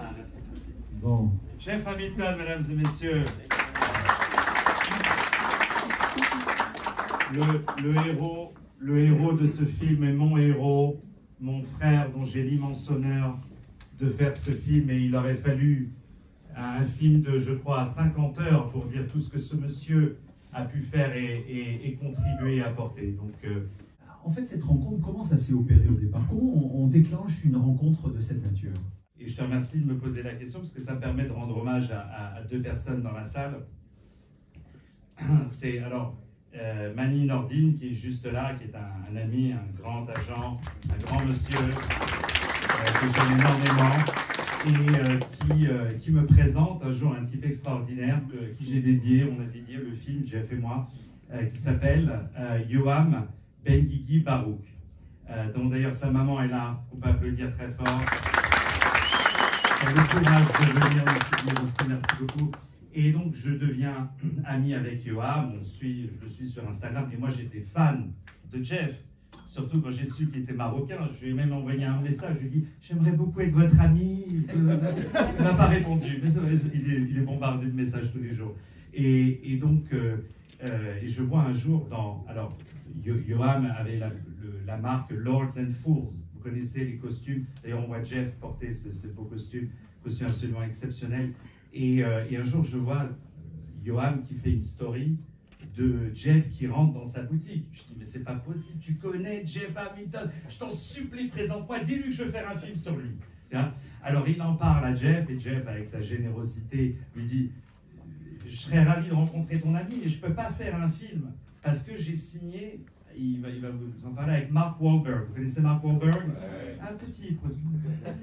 Ah, merci, merci. Bon. Jeff Hamilton, mesdames et messieurs. Le héros de ce film est mon héros, mon frère dont j'ai l'immense honneur de faire ce film, et il aurait fallu un film de, je crois, 50 heures pour dire tout ce que ce monsieur a pu faire et contribuer et apporter. Donc, en fait, cette rencontre, comment ça s'est opéré au départ? Comment on déclenche une rencontre de cette nature? Et je te remercie de me poser la question parce que ça me permet de rendre hommage à deux personnes dans la salle. C'est alors Mani Nordine qui est juste là, qui est un ami, un grand agent, un grand monsieur que j'aime énormément et qui me présente un jour un type extraordinaire qui j'ai dédié, on a dédié le film, Jeff et moi, qui s'appelle Yoam Ben-Guigui Barouk, dont d'ailleurs sa maman est là, on peut applaudir très fort. Le courage de venir me soutenir aussi, merci beaucoup. Et donc je deviens ami avec Yoam, je le suis sur Instagram, et moi j'étais fan de Jeff, surtout quand j'ai su qu'il était marocain. Je lui ai même envoyé un message, je lui ai dit « J'aimerais beaucoup être votre ami ». Il m'a pas répondu, mais il est bombardé de messages tous les jours. Et donc, je vois un jour dans... Alors, Yoam avait la marque Lords and Fools. Vous connaissez les costumes. D'ailleurs, on voit Jeff porter ce beau costume absolument exceptionnel. Et un jour, je vois Yoam qui fait une story de Jeff qui rentre dans sa boutique. Je dis, mais c'est pas possible, tu connais Jeff Hamilton, je t'en supplie, présente-moi, dis-lui que je veux faire un film sur lui. Hein? Alors, il en parle à Jeff, et Jeff, avec sa générosité, lui dit, je serais ravi de rencontrer ton ami, mais je peux pas faire un film, parce que j'ai signé... Il va vous en parler avec Mark Wahlberg. Vous connaissez Mark Wahlberg? Un petit producteur.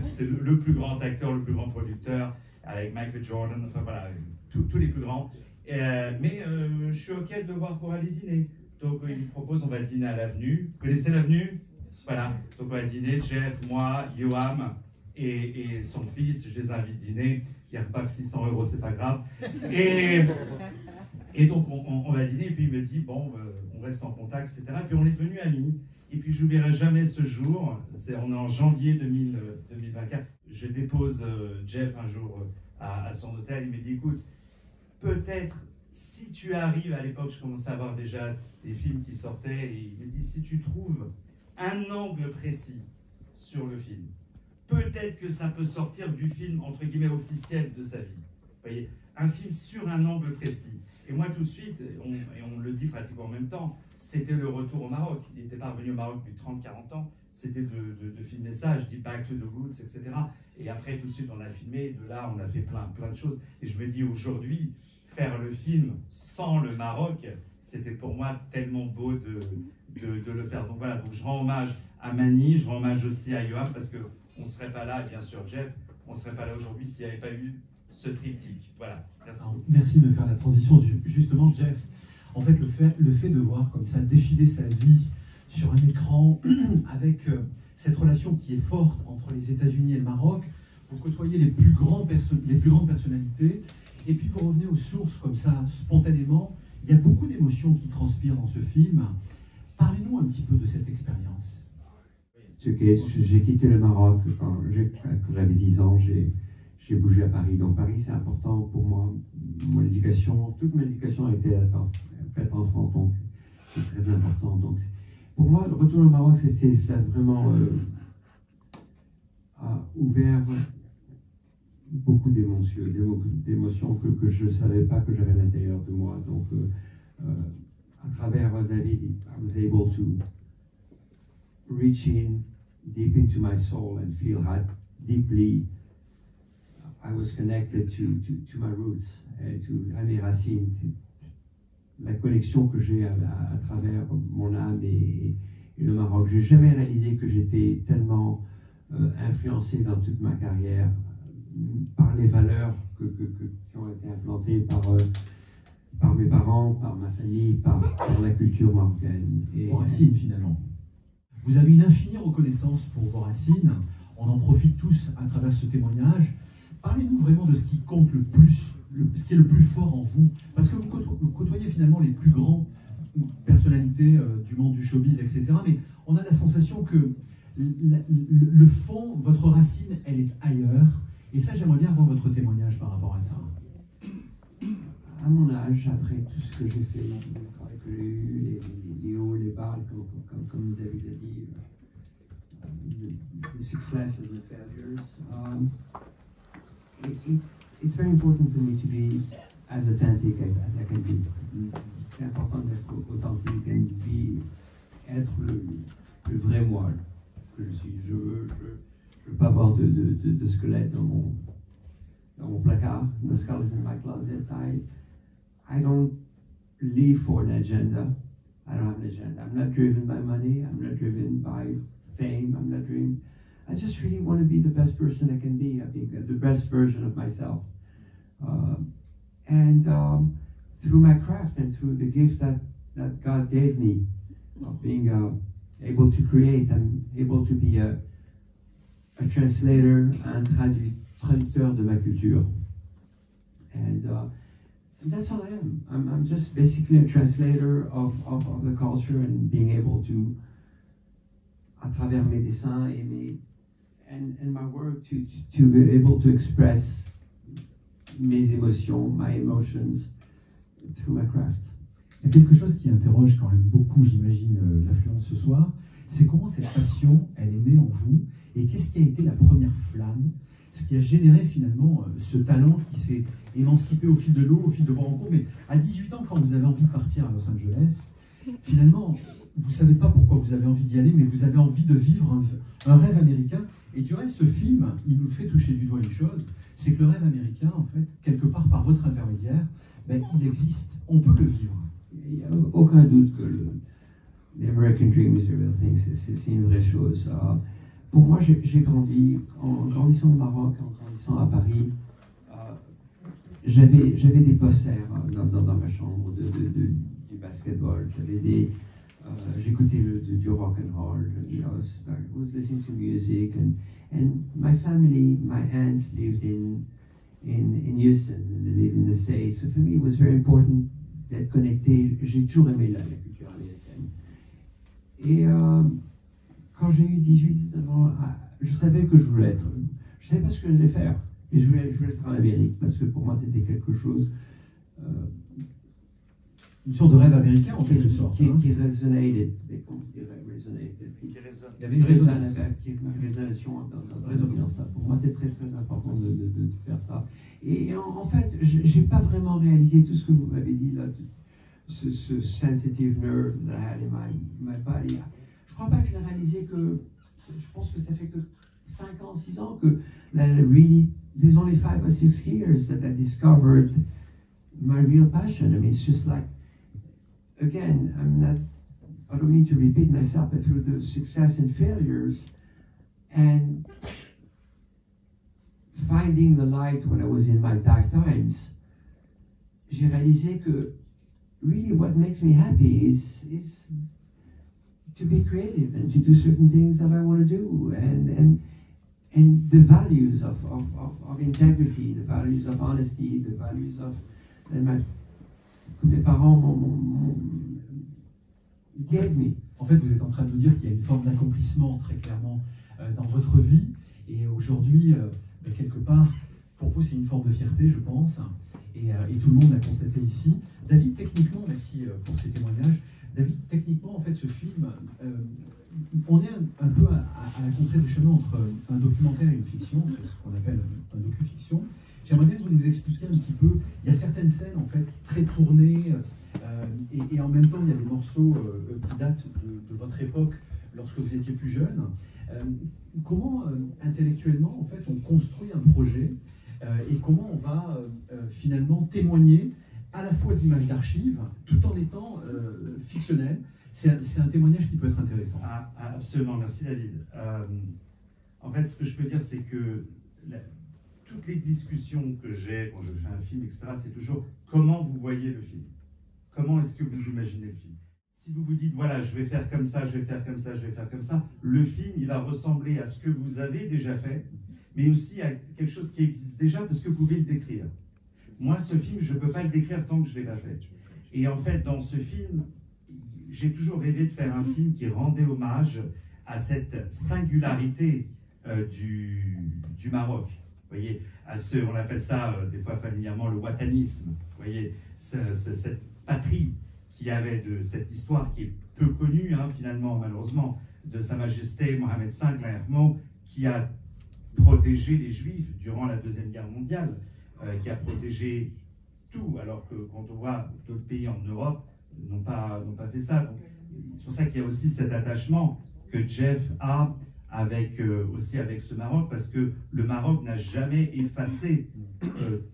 C'est le plus grand acteur, le plus grand producteur, avec Michael Jordan, enfin voilà, tous les plus grands. Mais je suis OK de le voir pour aller dîner. Donc il me propose, on va dîner à l'Avenue. Vous connaissez l'Avenue? Voilà. Donc on va dîner, Jeff, moi, Yoam et son fils. Je les invite dîner. Il n'y a pas que 600 €, c'est pas grave. Et donc, on va dîner, et puis il me dit, bon, on reste en contact, etc. Et puis on est devenus amis. Et puis, je n'oublierai jamais ce jour, on est en janvier 2024. Je dépose Jeff un jour à son hôtel. Il me dit, écoute, peut-être, si tu arrives, à l'époque, je commençais à avoir déjà des films qui sortaient, et il me dit, si tu trouves un angle précis sur le film, peut-être que ça peut sortir du film, entre guillemets, officiel de sa vie. Vous voyez, un film sur un angle précis. Et moi, tout de suite, et on le dit pratiquement en même temps, c'était le retour au Maroc. Il n'était pas revenu au Maroc depuis 30-40 ans. C'était de filmer ça. Je dis Back to the Roots, etc. Et après, tout de suite, on a filmé. De là, on a fait plein de choses. Et je me dis, aujourd'hui, faire le film sans le Maroc, c'était pour moi tellement beau de le faire. Donc voilà, donc je rends hommage à Mani, je rends hommage aussi à Yoam, parce qu'on ne serait pas là, et bien sûr Jeff, on ne serait pas là aujourd'hui s'il n'y avait pas eu ce triptyque. Voilà, merci. Alors, merci de me faire la transition. Justement, Jeff, en fait, le fait de voir comme ça défiler sa vie sur un écran avec cette relation qui est forte entre les États-Unis et le Maroc, vous côtoyez les plus grandes personnalités, et puis vous revenez aux sources comme ça, spontanément. Il y a beaucoup d'émotions qui transpirent dans ce film. Parlez-nous un petit peu de cette expérience. J'ai quitté le Maroc quand j'avais 10 ans. J'ai bougé à Paris. Donc Paris, c'est important pour moi. Mon éducation, toute mon éducation a été faite en France, donc c'est très important. Donc pour moi, le retour au Maroc, ça a vraiment ouvert beaucoup d'émotions que je ne savais pas que j'avais à l'intérieur de moi. Donc à travers David, I was able to reach in deep into my soul and feel how deeply I was connected to my roots, à mes racines, la connexion que j'ai à travers mon âme et le Maroc. J'ai jamais réalisé que j'étais tellement influencé dans toute ma carrière par les valeurs qui ont été implantées par mes parents, par ma famille, par la culture marocaine. Vos racines, finalement. Vous avez une infinie reconnaissance pour vos racines. On en profite tous à travers ce témoignage. Parlez-nous vraiment de ce qui compte le plus, ce qui est le plus fort en vous. Parce que vous côtoyez finalement les plus grandes personnalités du monde du showbiz, etc. Mais on a la sensation que le fond, votre racine, elle est ailleurs. Et ça, j'aimerais bien avoir votre témoignage par rapport à ça. À mon âge, après tout ce que j'ai fait, le travail que j'ai eu, les hauts, les bas, comme David a dit, the success and the failures, it's very important for me to be as authentic as I can be. C'est important d'être authentique et être le vrai moi que je suis. Je veux pas avoir de squelette dans mon placard. The skull is in my closet. I don't live for an agenda. I don't have an agenda. I'm not driven by money. I'm not driven by fame. I'm not driven. I just really want to be the best person I can be. I think the best version of myself. Through my craft and through the gift that God gave me of being able to create, I'm able to be a translator, un traducteur de ma culture. And that's all I am. I'm just basically a translator of the culture and being able to, à travers mes dessins et my work, to be able to express mes émotions, my emotions, through my craft. Il y a quelque chose qui interroge quand même beaucoup, j'imagine, l'affluence ce soir, c'est comment cette passion, elle est née en vous, et qu'est-ce qui a été la première flamme, ce qui a généré finalement ce talent qui s'est émancipé au fil de l'eau, au fil de vos rencontres. Mais à 18 ans, quand vous avez envie de partir à Los Angeles, finalement, vous ne savez pas pourquoi vous avez envie d'y aller, mais vous avez envie de vivre un rêve américain. Et du reste, ce film, il nous fait toucher du doigt une chose, c'est que le rêve américain, en fait, quelque part par votre intermédiaire, ben, il existe, on peut le vivre. Il n'y a aucun doute que l'American Dream is a real thing, c'est une vraie chose. Pour moi, j'ai grandi, en grandissant au Maroc, en grandissant à Paris, j'avais des posters dans ma chambre du basketball, j'écoutais du rock and roll, I was listening to music, and my family, my aunts lived in Houston, and they lived in the States, so for me it was very important d'être connecté. J'ai toujours aimé la culture américaine. Et quand j'ai eu 18-19 ans, je savais que je voulais être. Je ne savais pas ce que j'allais faire. Et je voulais être en Amérique, parce que pour moi c'était quelque chose. Une sorte de rêve américain en quelque sorte. Qui résonnait. Il y avait une résonance. Une résonation dans ça. Pour moi, c'est très très important de faire ça. Et en fait, j'ai pas vraiment réalisé tout ce que vous m'avez dit là, ce sensitive nerve that I had in my body. Je crois pas que je l'ai réalisé que. Je pense que ça fait que 5 ans, 6 ans que really, there's only 5 or 6 years that I discovered my real passion. I mean, it's just like, again, I don't mean to repeat myself, but through the success and failures and finding the light when I was in my dark times, j'ai réalisé que really what makes me happy is to be creative and to do certain things that I want to do, and the values of integrity, the values of honesty, the values of que mes parents gave me. En fait, vous êtes en train de nous dire qu'il y a une forme d'accomplissement très clairement dans votre vie, et aujourd'hui, quelque part, pour vous, c'est une forme de fierté, je pense, et tout le monde l'a constaté ici. David, techniquement, merci pour ces témoignages. David, techniquement, en fait, ce film, on est un peu à la contrée du chemin entre un documentaire et une fiction, c'est ce qu'on appelle un docu-fiction. J'aimerais bien que vous nous expliquiez un petit peu, il y a certaines scènes, en fait, très tournées, et en même temps, il y a des morceaux qui datent de votre époque, lorsque vous étiez plus jeune. Comment, intellectuellement, en fait, on construit un projet, et comment on va finalement témoigner à la fois d'images d'archives, tout en étant fictionnel. C'est un témoignage qui peut être intéressant. Absolument, merci David. En fait, ce que je peux dire, c'est que toutes les discussions que j'ai quand je fais un film, etc., c'est toujours comment vous voyez le film. Comment est-ce que vous imaginez le film? Si vous vous dites, voilà, je vais faire comme ça, je vais faire comme ça, je vais faire comme ça, le film, il va ressembler à ce que vous avez déjà fait, mais aussi à quelque chose qui existe déjà, parce que vous pouvez le décrire. Moi, ce film, je ne peux pas le décrire tant que je ne l'ai pas fait. Et en fait, dans ce film, j'ai toujours rêvé de faire un film qui rendait hommage à cette singularité du Maroc. Vous voyez, on appelle ça des fois familièrement le watanisme. Vous voyez, cette patrie qui avait de cette histoire qui est peu connue, hein, finalement, malheureusement, de Sa Majesté Mohamed V, l'Hermo, qui a protégé les Juifs durant la Deuxième Guerre mondiale, qui a protégé tout, alors que quand on voit d'autres pays en Europe n'ont pas fait ça. C'est pour ça qu'il y a aussi cet attachement que Jeff a aussi avec ce Maroc, parce que le Maroc n'a jamais effacé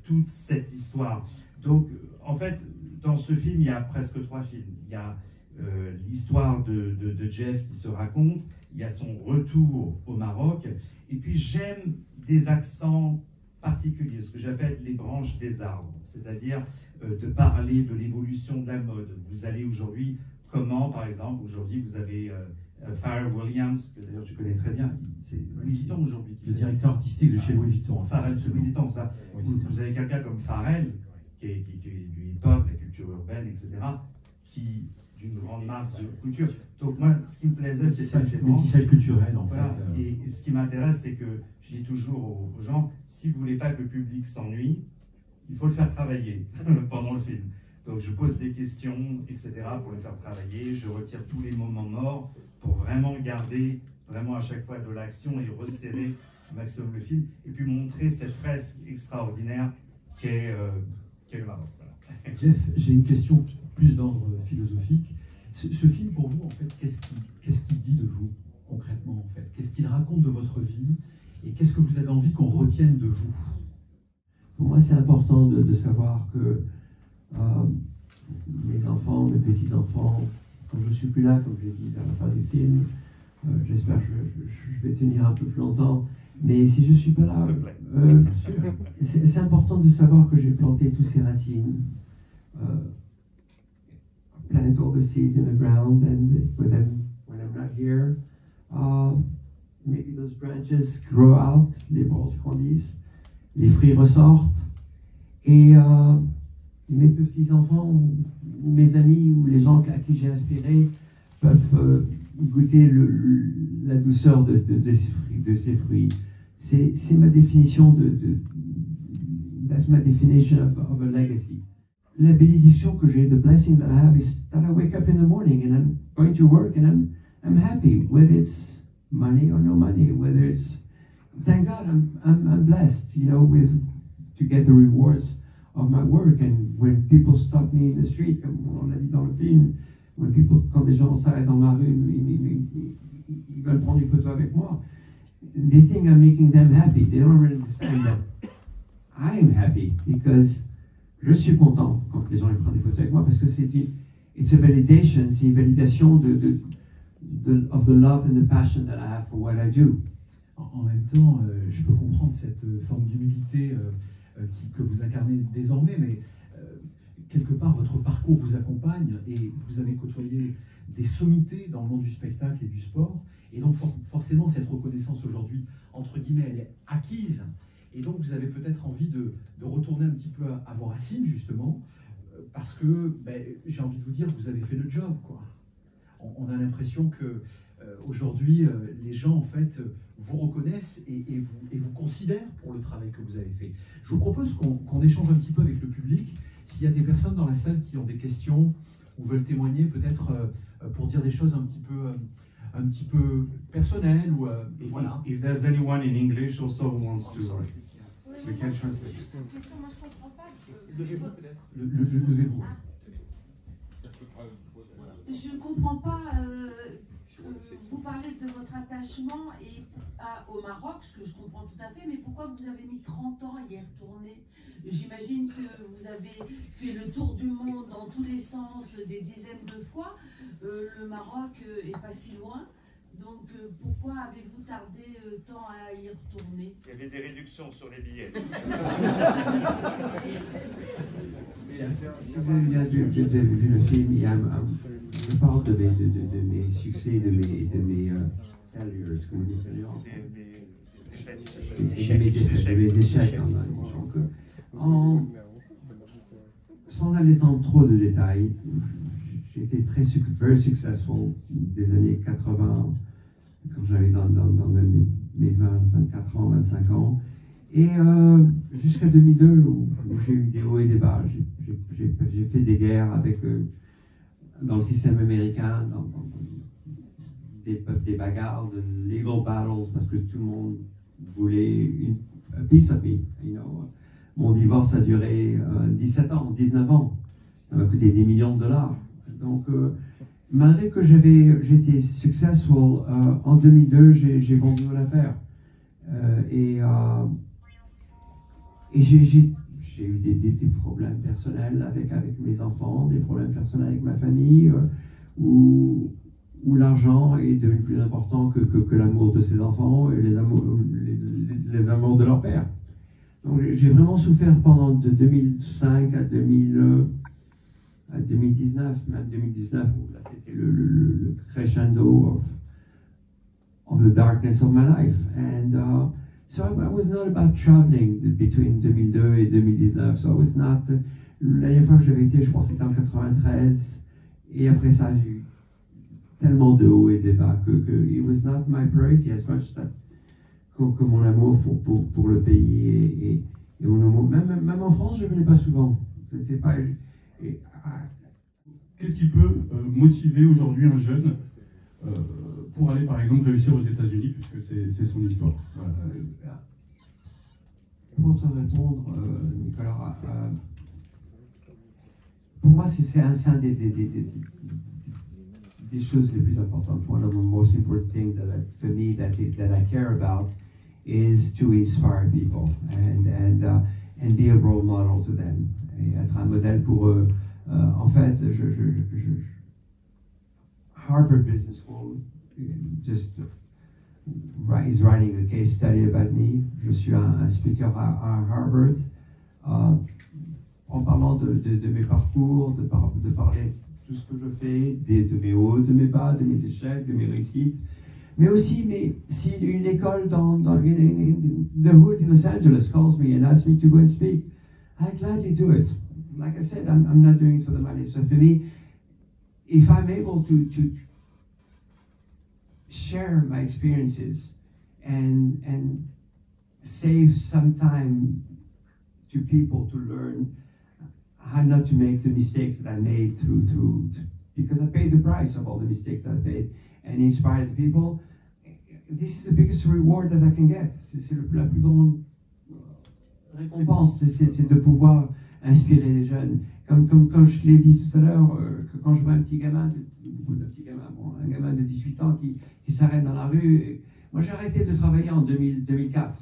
toute cette histoire. Donc, en fait, dans ce film, il y a presque 3 films. Il y a l'histoire de Jeff qui se raconte, il y a son retour au Maroc, et puis j'aime des accents particuliers, ce que j'appelle les branches des arbres, c'est-à-dire de parler de l'évolution de la mode. Vous allez aujourd'hui, par exemple, aujourd'hui vous avez Pharrell Williams, que d'ailleurs tu connais très bien, c'est Louis Vuitton aujourd'hui. Le directeur artistique de chez Louis Vuitton. Pharrell, c'est Louis Vuitton, ça. Oui, vous avez quelqu'un comme Pharrell, qui est du hip-hop, la culture urbaine, etc., qui d'une grande marque de couture. Donc moi, ce qui me plaisait, c'est ça, c'est métissage culturel, en voilà. fait. Et ce qui m'intéresse, c'est que je dis toujours aux gens, si vous voulez pas que le public s'ennuie, il faut le faire travailler pendant le film. Donc je pose des questions, etc., pour le faire travailler. Je retire tous les moments morts pour vraiment garder, vraiment à chaque fois de l'action et resserrer au maximum le film. Et puis montrer cette fresque extraordinaire qu'est le Maroc. Voilà. Jeff, j'ai une question plus d'ordre philosophique. Ce film, pour vous, en fait, qu'est-ce qu'il dit de vous, concrètement, en fait? Qu'est-ce qu'il raconte de votre vie? Et qu'est-ce que vous avez envie qu'on retienne de vous? Pour moi, c'est important de savoir que mes enfants, mes petits-enfants, quand je ne suis plus là, comme je l'ai dit vers la fin du film, j'espère que je vais tenir un peu plus longtemps, mais si je ne suis pas là, c'est important de savoir que j'ai planté toutes ces racines. Plant all the seeds in the ground, and when I'm not here, maybe those branches grow out, les branches grandissent, les fruits ressortent, et mes petits-enfants, ou mes amis, ou les gens à qui j'ai inspiré peuvent goûter la douceur de ces fruits. C'est ma définition that's my definition of a legacy. La bénédiction que j'ai, the blessing that I have is that I wake up in the morning and I'm going to work and I'm happy, whether it's money or no money, whether it's, thank God I'm blessed, to get the rewards of my work. And when people stop me in the street, comme on l'a dit dans le film, quand des gens s'arrêtent dans ma rue, ils veulent prendre une photo avec moi, they think I'm making them happy. They don't really understand that I am happy because je suis content quand les gens ils prennent des photos avec moi, parce que it's a validation, c'est une validation of the love and the passion that I have for what I do. En même temps, je peux comprendre cette forme d'humilité que vous incarnez désormais, mais quelque part, votre parcours vous accompagne et vous avez côtoyé des sommités dans le monde du spectacle et du sport, et donc forcément, cette reconnaissance aujourd'hui, entre guillemets, elle est acquise. Et donc, vous avez peut-être envie de retourner un petit peu à vos racines, justement, parce que, j'ai envie de vous dire, vous avez fait le job, quoi. On a l'impression que aujourd'hui, les gens, en fait, vous reconnaissent et vous considèrent pour le travail que vous avez fait. Je vous propose qu'on échange un petit peu avec le public. S'il y a des personnes dans la salle qui ont des questions ou veulent témoigner, peut-être pour dire des choses un petit peu personnelles, ou voilà. If there's anyone in English also who wants to... We can translate. Moi, je comprends pas. Levez-vous peut-être. Levez-vous. Je ne comprends pas. Vous parlez de votre attachement au Maroc, ce que je comprends tout à fait, mais pourquoi vous avez mis 30 ans à y retourner? J'imagine que vous avez fait le tour du monde dans tous les sens des dizaines de fois. Le Maroc est pas si loin. Donc, pourquoi avez-vous tardé tant à y retourner? Il y avait des réductions sur les billets. Si vous avez bien vu le film, je parle de mes succès, de mes failures, comme de mes échecs. Sans aller dans trop de détails, j'ai été very successful des années 80 quand j'avais dans mes 24 ans, 25 ans. Et jusqu'à 2002, où j'ai eu des hauts et des bas. J'ai fait des guerres avec, dans le système américain, des bagarres, de legal battles, parce que tout le monde voulait a piece of me. You know. Mon divorce a duré 17 ans, 19 ans. Ça m'a coûté des millions de dollars. Donc, malgré que j'étais successful, en 2002, j'ai vendu l'affaire. Et j'ai eu des problèmes personnels avec mes enfants, des problèmes personnels avec ma famille, où l'argent est devenu plus important que l'amour de ses enfants et les amours de leur père. Donc j'ai vraiment souffert pendant de 2005 à 2019, même 2019, où là c'était le crescendo of the darkness of my life. And so I was not about traveling between 2002 et 2019. So I was not. La dernière fois que j'avais été, je pense que c'était en 93. Et après ça, j'ai eu tellement de hauts et de bas que it was not my priority as much que mon amour pour le pays et mon amour. Même en France, je ne venais pas souvent. C'est pas. Qu'est-ce qui peut motiver aujourd'hui un jeune pour aller, par exemple, réussir aux États-Unis, puisque c'est son histoire? Voilà. Pour te répondre, Nicolas, pour moi, c'est un des choses les plus importantes. One of the most important things for me that I care about is to inspire people and be a role model to them. Et être un modèle pour eux. En fait, Harvard Business School just is writing a case study about me. Je suis un speaker à Harvard. En parlant de mes parcours, de parler de tout ce que je fais, de mes hauts, de mes bas, de mes échecs, de mes réussites. Mais aussi, si une école dans the hood in Los Angeles calls me and asks me to go and speak, I gladly do it. Like I said, I'm not doing it for the money. So for me, if I'm able to share my experiences and save some time to people to learn how not to make the mistakes that I made through because I paid the price of all the mistakes that I made, and inspire the people, this is the biggest reward that I can get. C'est la plus grande récompense, c'est de pouvoir inspirer les jeunes. Comme je l'ai dit tout à l'heure, que quand je vois un gamin de 18 ans qui s'arrête dans la rue, moi j'ai arrêté de travailler en 2004.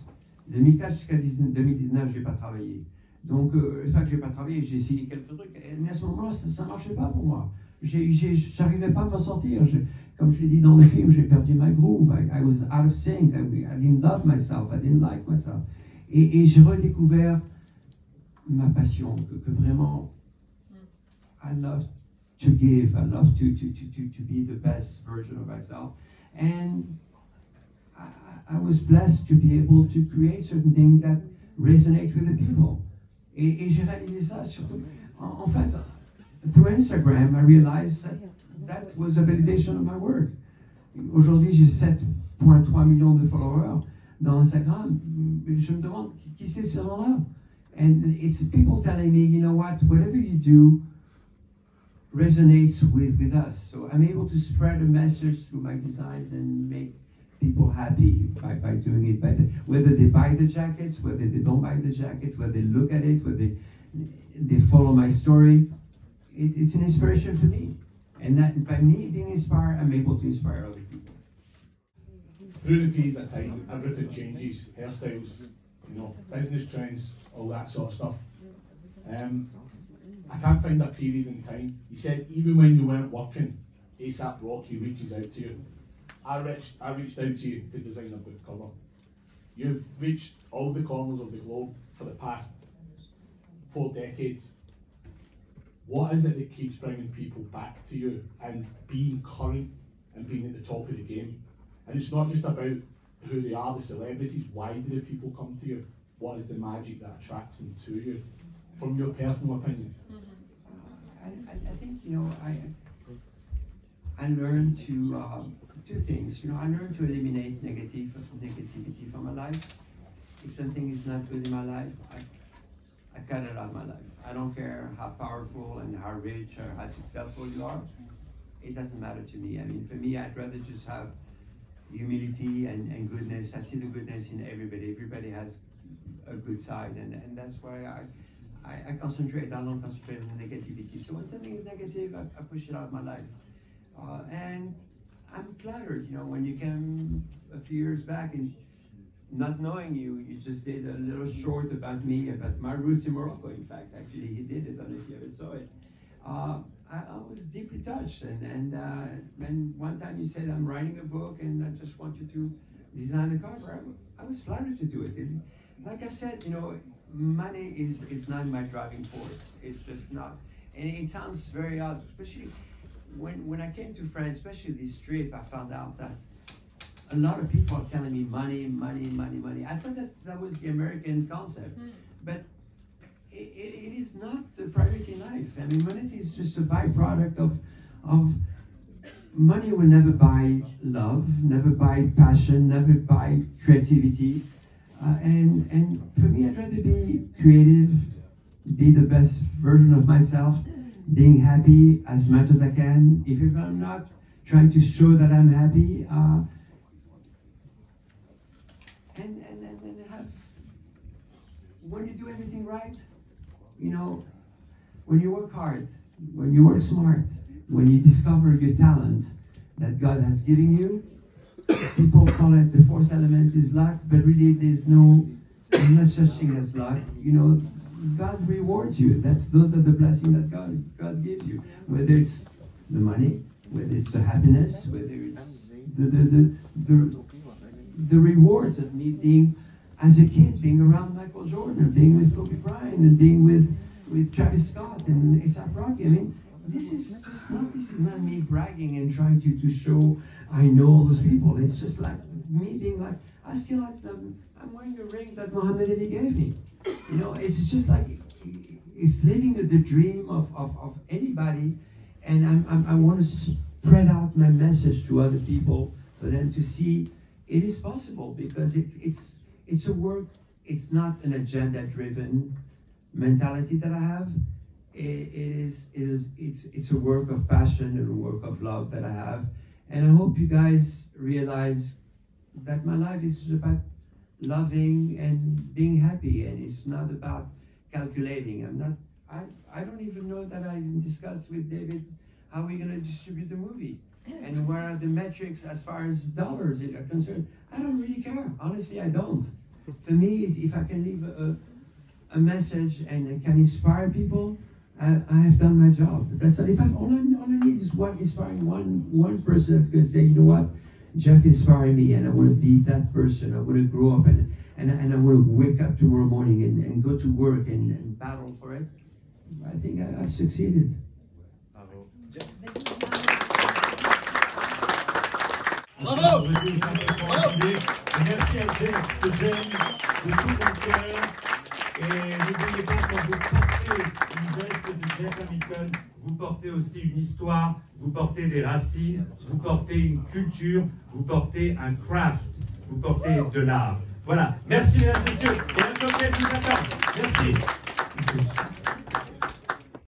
2004 jusqu'à 2019, je n'ai pas travaillé. Donc, le fait que je n'ai pas travaillé, j'ai essayé quelques trucs, mais à ce moment-là, ça ne marchait pas pour moi. J'arrivais pas à m'en sortir. Comme je l'ai dit dans le film, j'ai perdu ma groove. I was out of sync. I didn't love myself. I didn't like myself. Et j'ai redécouvert ma passion, que vraiment, I love to give. I love to be the best version of myself. And I was blessed to be able to create certain things that resonate with the people. Et j'ai réalisé ça surtout. En fait, through Instagram, I realized that was a validation of my work. Aujourd'hui, j'ai 7,3 millions de followers dans Instagram. Je me demande qui c'est ces gens-là. And it's people telling me, you know what, whatever you do resonates with us. So I'm able to spread a message through my designs and make people happy by doing it. Whether they buy the jackets, whether they don't buy the jacket, whether they look at it, whether they follow my story. It's an inspiration for me. And that by me being inspired, I'm able to inspire other people. Through the phase of time, everything changes, hairstyles, business trends, all that sort of stuff. I can't find a period in time. You said even when you weren't working, ASAP Rocky reaches out to you. I reached out to you to design a book cover. You've reached all the corners of the globe for the past 4 decades. What is it that keeps bringing people back to you and being current and being at the top of the game? And it's not just about who they are, the celebrities. Why do the people come to you? What is the magic that attracts them to you, from your personal opinion? I think I learned to two things. You know, I learned to eliminate negativity from my life. If something is not good in my life, I cut it out of my life. I don't care how powerful and how rich or how successful you are. It doesn't matter to me. I mean, for me, I'd rather just have humility and goodness. I see the goodness in everybody. Everybody has a good side, and that's why I concentrate. I don't concentrate on negativity. So when something is negative, I push it out of my life. And I'm flattered, you know, when you came a few years back and not knowing you just did a little short about me, about my roots in Morocco. In fact, actually, he did it. I don't know if you ever saw it. I was deeply touched, and one time you said, I'm writing a book and I just want you to design the cover. I was flattered to do it. And like I said, you know, money is not my driving force. It's just not. And it sounds very odd, especially when I came to France, especially this trip, I found out that a lot of people are telling me money, money, money, money. I thought that was the American concept, but it is not the priority in life. I mean, money is just a byproduct of money will never buy love, never buy passion, never buy creativity. And for me, I'd rather be creative, be the best version of myself, being happy as much as I can. If I'm not trying to show that I'm happy, and have, when you do everything right, you know, when you work hard, when you work smart, when you discover your talent that God has given you, people call it the fourth element is luck, but really there's no such thing as luck. You know, God rewards you. Those are the blessings that God gives you. Whether it's the money, whether it's the happiness, whether it's the rewards of me being, as a kid, being around Michael Jordan, being with Kobe Bryant, and being with Travis Scott and A$AP Rocky. I mean, this is not me bragging and trying to show I know all those people. It's just like me being like, I still like them. I'm wearing a ring that Muhammad Ali gave me. You know, it's just like, it's living the dream of anybody. And I want to spread out my message to other people for them to see it is possible, because it's a work, it's not an agenda-driven mentality that I have. It's a work of passion and a work of love that I have. And I hope you guys realize that my life is just about loving and being happy, and it's not about calculating. I don't even know that I discussed with David how we're going to distribute the movie and what are the metrics as far as dollars are concerned. I don't really care. Honestly, I don't. For me, if I can leave a message and can inspire people, I have done my job. That's if all I need is inspiring one person that's going to say, you know what, Jeff inspired me, and I want to be that person. I want to grow up and I want to wake up tomorrow morning and go to work and battle for it. I think I've succeeded. Bravo. Bravo! Merci à Jeff de Gênes, de tout mon cœur. Et n'oubliez pas, quand vous portez une veste de Jeff Hamilton, vous portez aussi une histoire, vous portez des racines, vous portez une culture, vous portez un craft, vous portez de l'art. Voilà. Merci mesdames et messieurs. Et un cocktail vous attend. Merci.